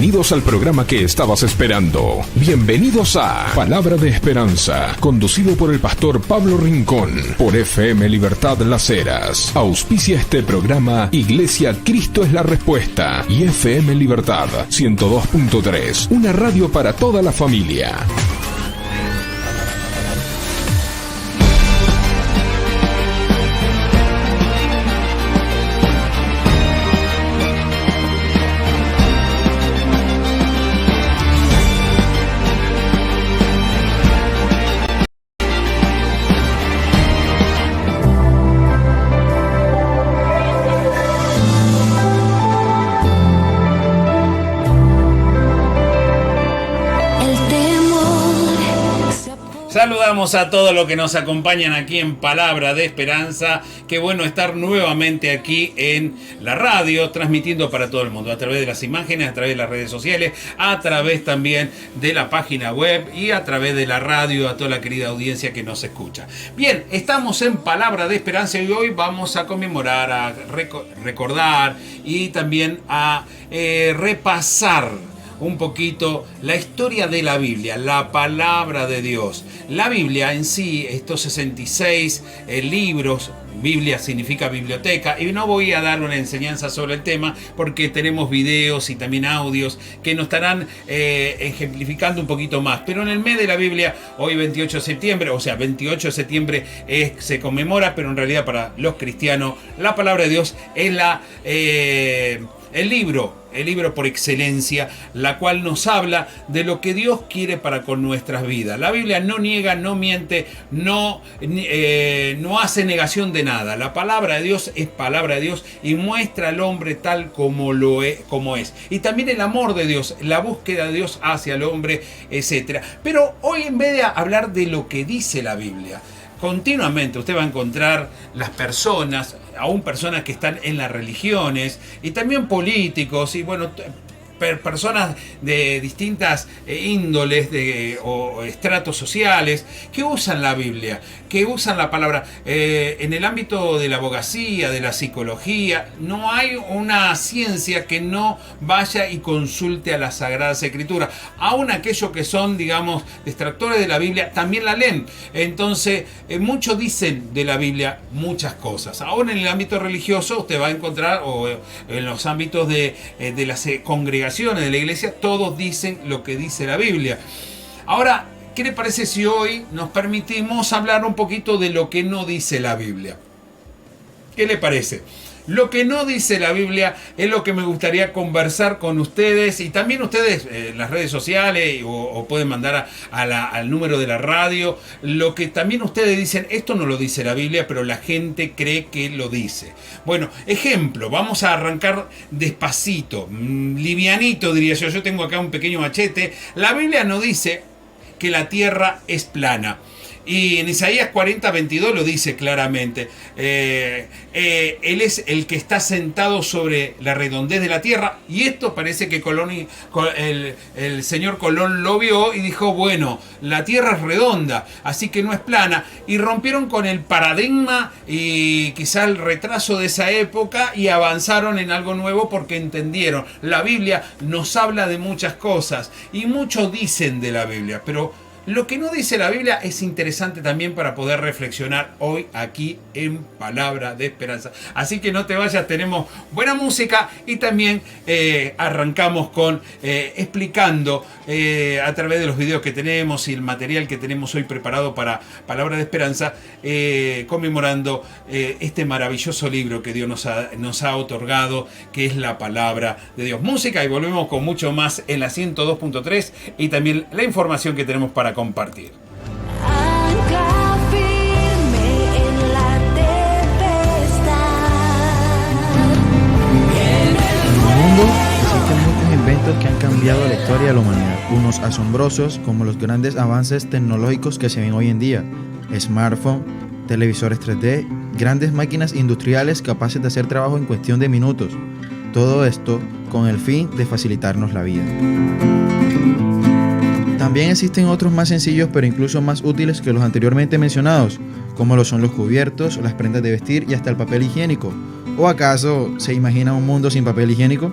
Bienvenidos al programa que estabas esperando. Bienvenidos a Palabra de Esperanza, conducido por el pastor Pablo Rincón, por FM Libertad Las Heras. Auspicia este programa Iglesia Cristo es la Respuesta y FM Libertad 102.3, una radio para toda la familia. Saludamos a todos los que nos acompañan aquí en Palabra de Esperanza. Qué bueno estar nuevamente aquí en la radio, transmitiendo para todo el mundo, a través de las imágenes, a través de las redes sociales, a través también de la página web y a través de la radio, a toda la querida audiencia que nos escucha. Bien, estamos en Palabra de Esperanza y hoy vamos a conmemorar, a recordar y también a repasar un poquito la historia de la Biblia, la palabra de Dios. La Biblia en sí, estos 66 libros, Biblia significa biblioteca, y no voy a dar una enseñanza sobre el tema porque tenemos videos y también audios que nos estarán ejemplificando un poquito más. Pero en el mes de la Biblia, hoy 28 de septiembre, o sea 28 de septiembre se conmemora, pero en realidad para los cristianos la palabra de Dios es el libro por excelencia, la cual nos habla de lo que Dios quiere para con nuestras vidas. La Biblia no niega, no miente, no hace negación de nada. La palabra de Dios es palabra de Dios y muestra al hombre tal como es. Y también el amor de Dios, la búsqueda de Dios hacia el hombre, etc. Pero hoy, en vez de hablar de lo que dice la Biblia, continuamente usted va a encontrar las personas, aún personas que están en las religiones y también políticos y bueno, personas de distintas índoles o estratos sociales que usan la Biblia, que usan la palabra. En el ámbito de la abogacía, de la psicología, no hay una ciencia que no vaya y consulte a las Sagradas Escrituras. Aún aquellos que son, digamos, detractores de la Biblia, también la leen. Entonces, muchos dicen de la Biblia muchas cosas. Aún en el ámbito religioso, usted va a encontrar, o en los ámbitos de las congregaciones, de la iglesia, todos dicen lo que dice la Biblia. Ahora, ¿qué le parece si hoy nos permitimos hablar un poquito de lo que no dice la Biblia? ¿Qué le parece? Lo que no dice la Biblia es lo que me gustaría conversar con ustedes y también ustedes en las redes sociales o pueden mandar al número de la radio. Lo que también ustedes dicen, esto no lo dice la Biblia, pero la gente cree que lo dice. Bueno, ejemplo, vamos a arrancar despacito, livianito diría yo. Yo tengo acá un pequeño machete. La Biblia no dice que la tierra es plana. Y en Isaías 40:22 lo dice claramente. Él es el que está sentado sobre la redondez de la tierra. Y esto parece que el señor Colón lo vio y dijo, bueno, la tierra es redonda, así que no es plana. Y rompieron con el paradigma y quizá el retraso de esa época y avanzaron en algo nuevo porque entendieron. La Biblia nos habla de muchas cosas y muchos dicen de la Biblia, pero lo que no dice la Biblia es interesante también para poder reflexionar hoy aquí en Palabra de Esperanza. Así que no te vayas, tenemos buena música y también arrancamos con explicando a través de los videos que tenemos y el material que tenemos hoy preparado para Palabra de Esperanza, conmemorando este maravilloso libro que Dios nos ha otorgado, que es la Palabra de Dios. Música y volvemos con mucho más en la 102.3 y también la información que tenemos para compartir. Ancla firme en la tempestad. En el mundo existen muchos inventos que han cambiado la historia de la humanidad. Unos asombrosos, como los grandes avances tecnológicos que se ven hoy en día. Smartphone, televisores 3D, grandes máquinas industriales capaces de hacer trabajo en cuestión de minutos. Todo esto con el fin de facilitarnos la vida. También existen otros más sencillos pero incluso más útiles que los anteriormente mencionados, como lo son los cubiertos, las prendas de vestir y hasta el papel higiénico. ¿O acaso se imagina un mundo sin papel higiénico?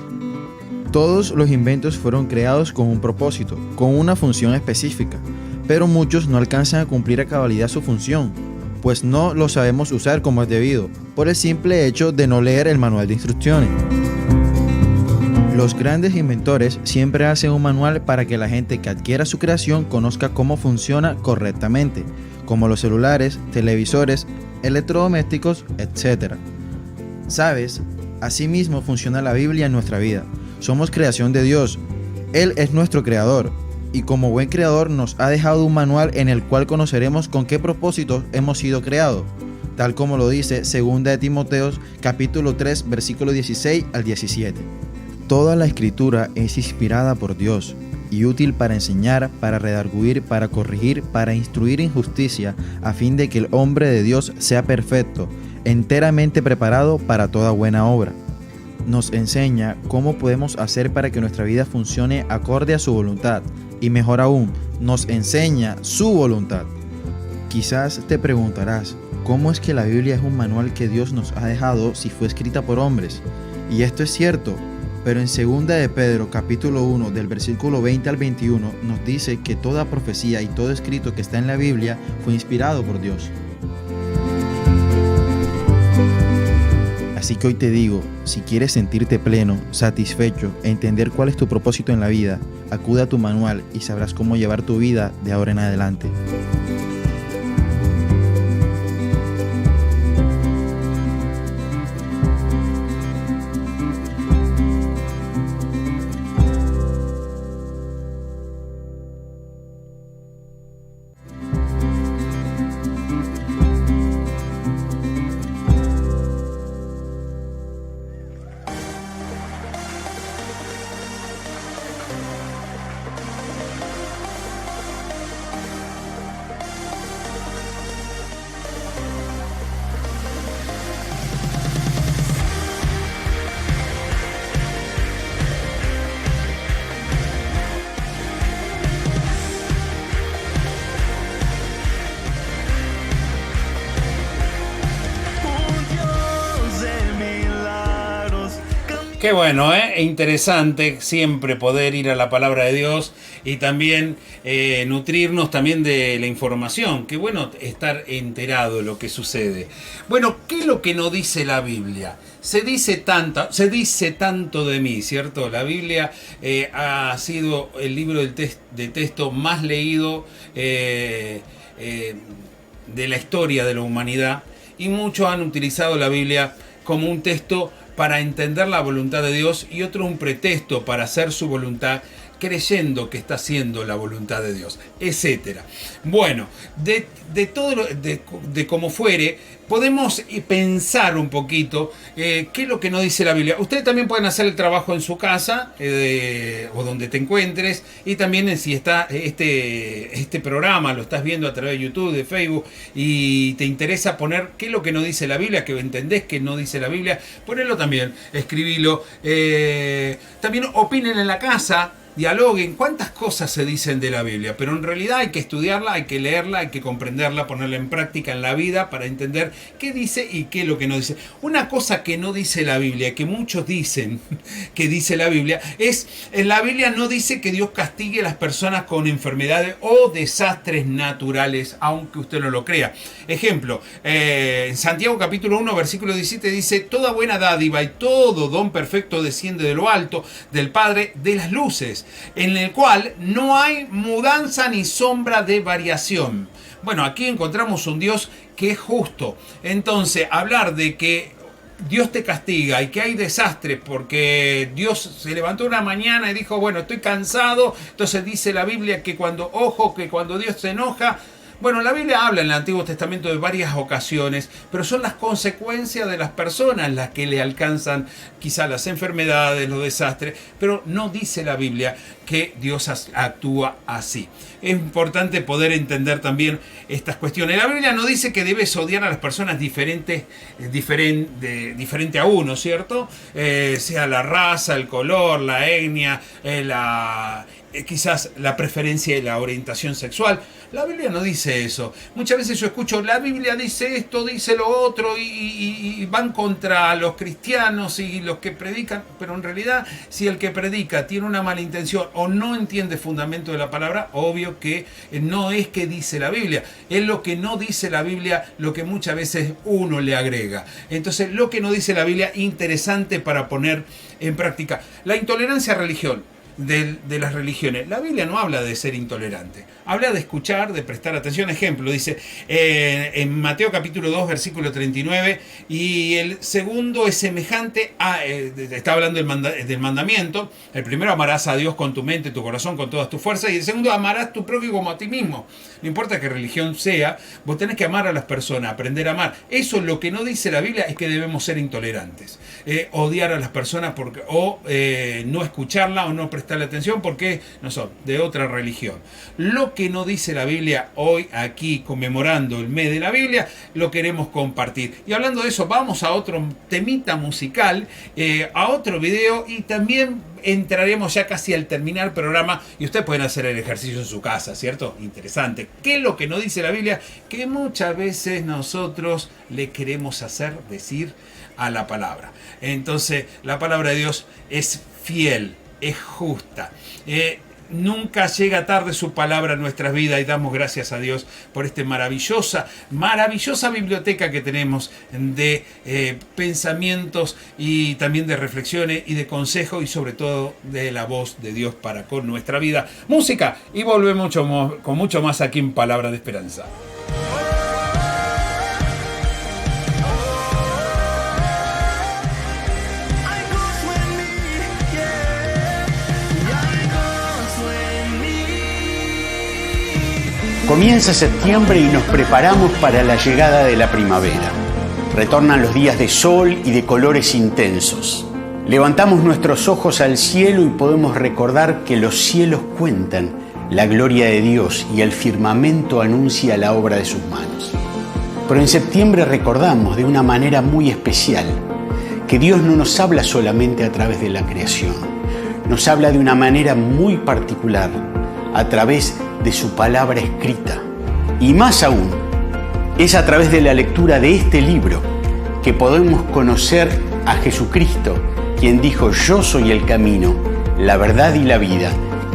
Todos los inventos fueron creados con un propósito, con una función específica, pero muchos no alcanzan a cumplir a cabalidad su función, pues no lo sabemos usar como es debido, por el simple hecho de no leer el manual de instrucciones. Los grandes inventores siempre hacen un manual para que la gente que adquiera su creación conozca cómo funciona correctamente, como los celulares, televisores, electrodomésticos, etc. ¿Sabes? Asimismo funciona la Biblia en nuestra vida. Somos creación de Dios. Él es nuestro creador. Y como buen creador nos ha dejado un manual en el cual conoceremos con qué propósitos hemos sido creados, tal como lo dice 2 de Timoteo capítulo 3 versículo 16 al 17. Toda la escritura es inspirada por Dios y útil para enseñar, para redarguir, para corregir, para instruir en justicia, a fin de que el hombre de Dios sea perfecto, enteramente preparado para toda buena obra. Nos enseña cómo podemos hacer para que nuestra vida funcione acorde a su voluntad, y mejor aún, nos enseña su voluntad. Quizás te preguntarás, ¿cómo es que la Biblia es un manual que Dios nos ha dejado si fue escrita por hombres? Y esto es cierto, pero en 2 de Pedro capítulo 1 del versículo 20 al 21 nos dice que toda profecía y todo escrito que está en la Biblia fue inspirado por Dios. Así que hoy te digo, si quieres sentirte pleno, satisfecho, entender cuál es tu propósito en la vida, acude a tu manual y sabrás cómo llevar tu vida de ahora en adelante. Qué bueno, ¿eh? Interesante siempre poder ir a la palabra de Dios y también nutrirnos también de la información. Qué bueno estar enterado de lo que sucede. Bueno, ¿qué es lo que nos dice la Biblia? Se dice tanto de mí, ¿cierto? La Biblia ha sido el libro de texto más leído de la historia de la humanidad, y muchos han utilizado la Biblia como un texto para entender la voluntad de Dios y otro un pretexto para hacer su voluntad, creyendo que está haciendo la voluntad de Dios, etcétera. Bueno, de todo de como fuere, podemos pensar un poquito qué es lo que nos dice la Biblia. Ustedes también pueden hacer el trabajo en su casa o donde te encuentres, y también si está este programa lo estás viendo a través de YouTube, de Facebook, y te interesa poner qué es lo que nos dice la Biblia, que entendés que no dice la Biblia, ponelo también, escribilo. También opinen en la casa, dialoguen cuántas cosas se dicen de la Biblia, pero en realidad hay que estudiarla, hay que leerla, hay que comprenderla, ponerla en práctica en la vida para entender qué dice y qué es lo que no dice. Una cosa que no dice la Biblia, que muchos dicen que dice la Biblia, es en la Biblia no dice que Dios castigue a las personas con enfermedades o desastres naturales, aunque usted no lo crea. Ejemplo, en Santiago capítulo 1 versículo 17 dice: toda buena dádiva y todo don perfecto desciende de lo alto, del Padre de las luces, en el cual no hay mudanza ni sombra de variación. Bueno, aquí encontramos un Dios que es justo. Entonces, hablar de que Dios te castiga y que hay desastres porque Dios se levantó una mañana y dijo, bueno, estoy cansado, entonces dice la Biblia que cuando Dios se enoja. Bueno, la Biblia habla en el Antiguo Testamento de varias ocasiones, pero son las consecuencias de las personas las que le alcanzan quizá las enfermedades, los desastres, pero no dice la Biblia que Dios actúa así. Es importante poder entender también estas cuestiones. La Biblia no dice que debes odiar a las personas diferente a uno, ¿cierto? Sea la raza, el color, la etnia, quizás la preferencia y la orientación sexual. La Biblia no dice dice eso. Muchas veces yo escucho, la Biblia dice esto, dice lo otro, y van contra los cristianos y los que predican, pero en realidad, si el que predica tiene una mala intención o no entiende el fundamento de la palabra, obvio que no es que dice la Biblia, es lo que no dice la Biblia, lo que muchas veces uno le agrega. Entonces, lo que no dice la Biblia, interesante para poner en práctica. La intolerancia a religión. De las religiones. La Biblia no habla de ser intolerante, habla de escuchar, de prestar atención. Ejemplo, dice en Mateo capítulo 2 versículo 39, y el segundo es semejante a, está hablando del mandamiento. El primero, amarás a Dios con tu mente, tu corazón, con todas tus fuerzas, y el segundo, amarás tu prójimo como a ti mismo. No importa qué religión sea, vos tenés que amar a las personas, aprender a amar. Eso, lo que no dice la Biblia es que debemos ser intolerantes, odiar a las personas o no escucharla o no prestarle atención porque no son de otra religión. Lo que no dice la Biblia hoy, aquí conmemorando el mes de la Biblia, lo queremos compartir. Y hablando de eso, vamos a otro temita musical, a otro video, y también entraremos ya casi al terminar el programa, y ustedes pueden hacer el ejercicio en su casa, ¿cierto? Interesante. ¿Qué es lo que no dice la Biblia? Que muchas veces nosotros le queremos decir a la palabra. Entonces, la palabra de Dios es fiel, es justa. Nunca llega tarde su palabra en nuestras vidas, y damos gracias a Dios por esta maravillosa biblioteca que tenemos de pensamientos y también de reflexiones y de consejo, y sobre todo de la voz de Dios para con nuestra vida. Música, y volvemos con mucho más aquí en Palabra de Esperanza. Comienza septiembre y nos preparamos para la llegada de la primavera. Retornan los días de sol y de colores intensos. Levantamos nuestros ojos al cielo y podemos recordar que los cielos cuentan la gloria de Dios y el firmamento anuncia la obra de sus manos. Pero en septiembre recordamos de una manera muy especial que Dios no nos habla solamente a través de la creación, nos habla de una manera muy particular a través de su palabra escrita. Y más aún, es a través de la lectura de este libro que podemos conocer a Jesucristo, quien dijo: yo soy el camino, la verdad y la vida,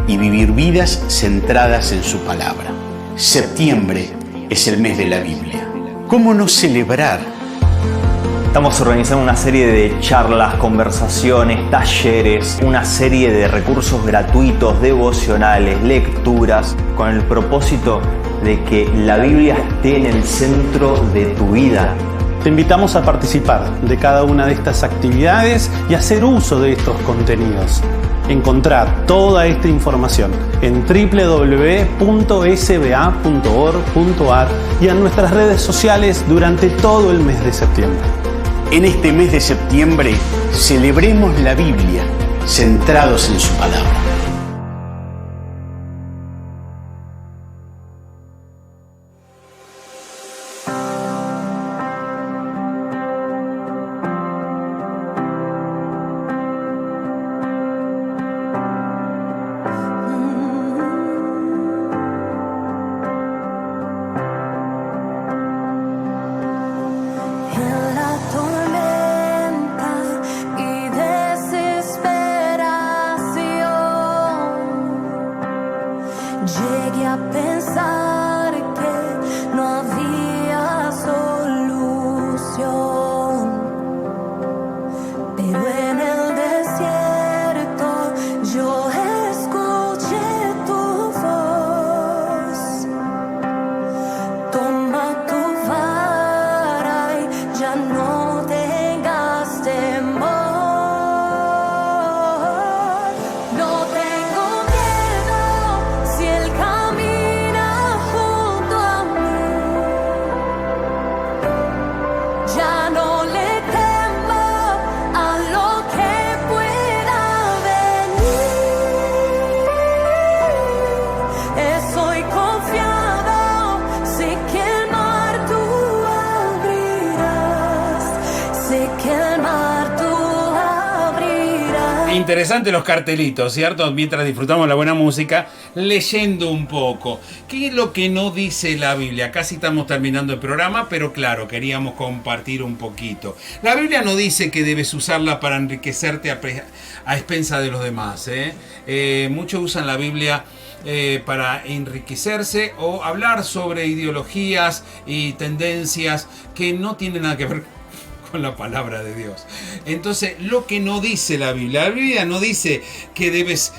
y vivir vidas centradas en su palabra. Septiembre es el mes de la Biblia. ¿Cómo no celebrar? Estamos organizando una serie de charlas, conversaciones, talleres, una serie de recursos gratuitos, devocionales, lecturas, con el propósito de que la Biblia esté en el centro de tu vida. Te invitamos a participar de cada una de estas actividades y hacer uso de estos contenidos. Encontrá toda esta información en www.sba.org.ar y en nuestras redes sociales durante todo el mes de septiembre. En este mes de septiembre, celebremos la Biblia, centrados en su palabra. En la tormenta y desesperación, llegué a pensar que no había solución, pero en el desierto yo escuché tu voz. Toma tu vara y ya no tengas temor. No tengo miedo si Él camina junto Interesante los cartelitos, ¿cierto? Mientras disfrutamos la buena música, leyendo un poco. ¿Qué es lo que no dice la Biblia? Casi estamos terminando el programa, pero claro, queríamos compartir un poquito. La Biblia no dice que debes usarla para enriquecerte a expensa de los demás. Muchos usan la Biblia para enriquecerse o hablar sobre ideologías y tendencias que no tienen nada que ver con la palabra de Dios. Entonces, lo que no dice la Biblia no dice que debes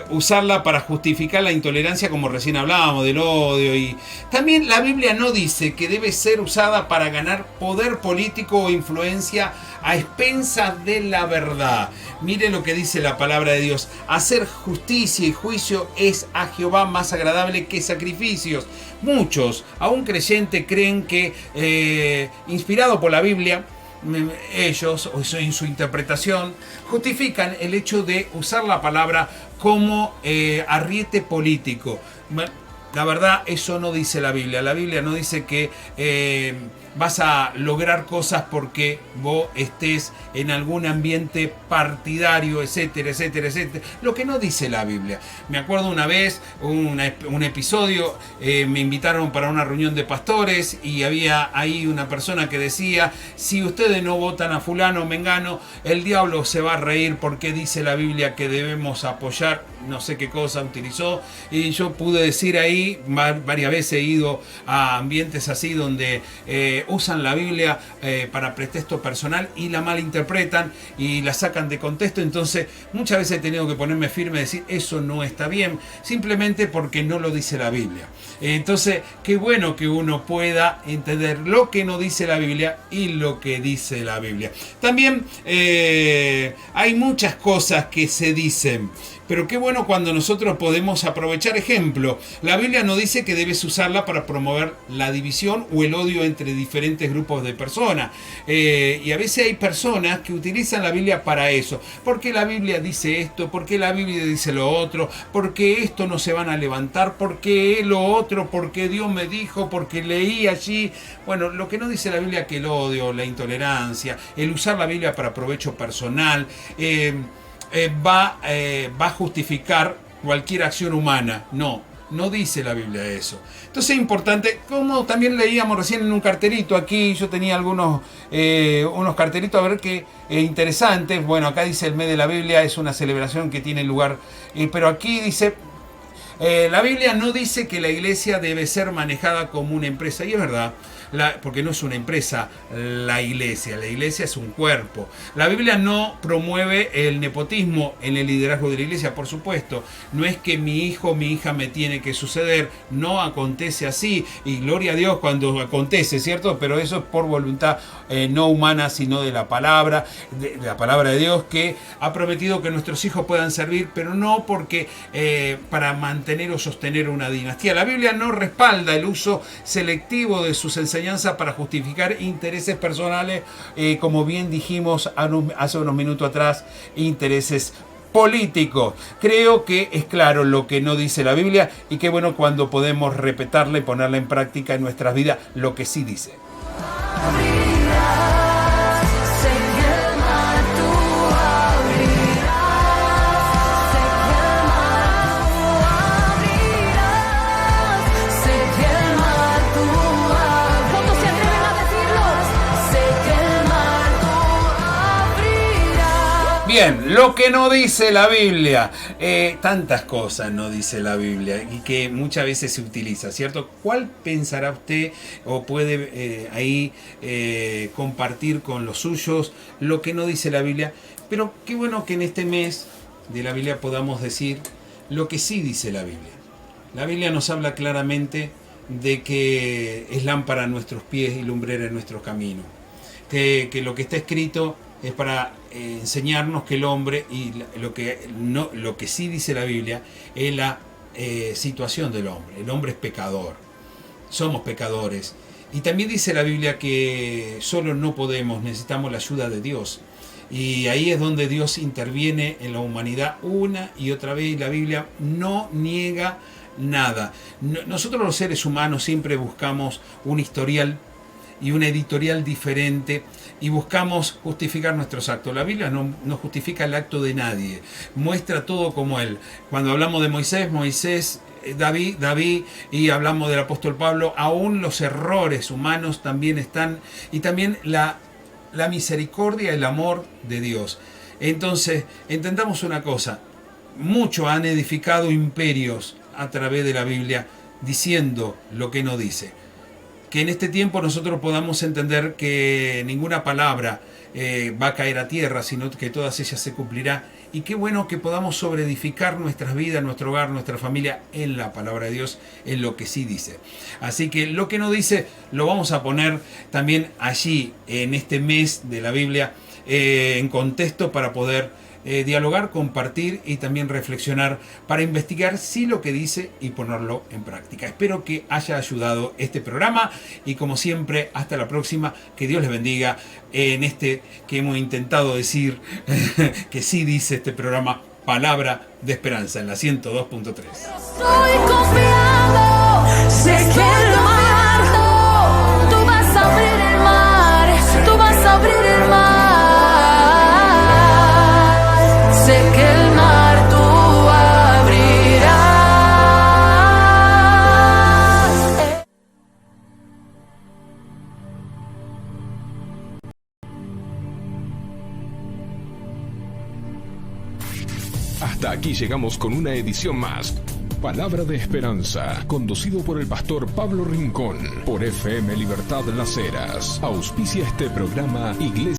usarla para justificar la intolerancia, como recién hablábamos, del odio. Y también la Biblia no dice que debe ser usada para ganar poder político o influencia a expensas de la verdad. Mire lo que dice la palabra de Dios: hacer justicia y juicio es a Jehová más agradable que sacrificios. Muchos, aún creyentes, creen que inspirado por la Biblia, ellos, o en su interpretación, justifican el hecho de usar la palabra como arriete político. La verdad, eso no dice la Biblia. La Biblia no dice que vas a lograr cosas porque vos estés en algún ambiente partidario, etcétera, etcétera, etcétera. Lo que no dice la Biblia. Me acuerdo una vez, un episodio, me invitaron para una reunión de pastores y había ahí una persona que decía: si ustedes no votan a fulano o mengano, el diablo se va a reír porque dice la Biblia que debemos apoyar, no sé qué cosa utilizó. Y yo pude decir ahí, varias veces he ido a ambientes así donde usan la Biblia para pretexto personal y la malinterpretan y la sacan de contexto. Entonces muchas veces he tenido que ponerme firme y decir: eso no está bien, simplemente porque no lo dice la Biblia. Entonces, qué bueno que uno pueda entender lo que no dice la Biblia y lo que dice la Biblia. También hay muchas cosas que se dicen, pero qué bueno cuando nosotros podemos aprovechar. Ejemplo, la Biblia no dice que debes usarla para promover la división o el odio entre diferentes grupos de personas. Y a veces hay personas que utilizan la Biblia para eso. Porque la Biblia dice esto, porque la Biblia dice lo otro, porque esto no se van a levantar, porque lo otro, porque Dios me dijo, porque leí allí. Bueno, lo que no dice la Biblia, que el odio, la intolerancia, el usar la Biblia para provecho personal, va a justificar cualquier acción humana. No dice la Biblia eso. Entonces es importante, como también leíamos recién en un cartelito aquí, yo tenía unos cartelitos, a ver qué interesantes. Bueno, acá dice: el mes de la Biblia es una celebración que tiene lugar, pero aquí dice: la Biblia no dice que la iglesia debe ser manejada como una empresa. Y es verdad, porque no es una empresa la iglesia es un cuerpo. La Biblia no promueve el nepotismo en el liderazgo de la iglesia, por supuesto. No es que mi hijo o mi hija me tiene que suceder, no acontece así, y gloria a Dios cuando acontece, ¿cierto? Pero eso es por voluntad no humana, sino de la palabra de Dios, que ha prometido que nuestros hijos puedan servir, pero no porque para mantener o sostener una dinastía. La Biblia no respalda el uso selectivo de sus enseñanzas para justificar intereses personales, como bien dijimos hace unos minutos atrás, intereses políticos. Creo que es claro lo que no dice la Biblia, y qué bueno cuando podemos respetarla y ponerla en práctica en nuestras vidas, lo que sí dice. Bien, lo que no dice la Biblia. Tantas cosas no dice la Biblia y que muchas veces se utiliza, ¿cierto? ¿Cuál pensará usted o puede ahí compartir con los suyos lo que no dice la Biblia? Pero qué bueno que en este mes de la Biblia podamos decir lo que sí dice la Biblia. La Biblia nos habla claramente de que es lámpara a nuestros pies y lumbrera en nuestros caminos. Que lo que está escrito es para enseñarnos que el hombre, y lo que sí dice la Biblia, es la situación del hombre. El hombre es pecador, somos pecadores. Y también dice la Biblia que solo no podemos, necesitamos la ayuda de Dios. Y ahí es donde Dios interviene en la humanidad una y otra vez, y la Biblia no niega nada. Nosotros los seres humanos siempre buscamos un historial y una editorial diferente y buscamos justificar nuestros actos. La Biblia no justifica el acto de nadie, muestra todo como él. Cuando hablamos de Moisés, David, y hablamos del apóstol Pablo, aún los errores humanos también están, y también la misericordia, el amor de Dios. Entonces, entendamos una cosa, muchos han edificado imperios a través de la Biblia diciendo lo que no dice. Que en este tiempo nosotros podamos entender que ninguna palabra va a caer a tierra, sino que todas ellas se cumplirán. Y qué bueno que podamos sobreedificar nuestras vidas, nuestro hogar, nuestra familia en la palabra de Dios, en lo que sí dice. Así que lo que no dice lo vamos a poner también allí en este mes de la Biblia en contexto para poder dialogar, compartir y también reflexionar para investigar si lo que dice y ponerlo en práctica. Espero que haya ayudado este programa y como siempre hasta la próxima, que Dios les bendiga en este que hemos intentado decir que sí dice este programa, Palabra de Esperanza en la 102.3. Estoy confiando, sé que el mar, tú vas a abrir el mar, tú vas a abrir el mar. Sé que el mar tú abrirás. Hasta aquí llegamos con una edición más. Palabra de Esperanza, conducido por el pastor Pablo Rincón, por FM Libertad Las Heras. Auspicia este programa Iglesia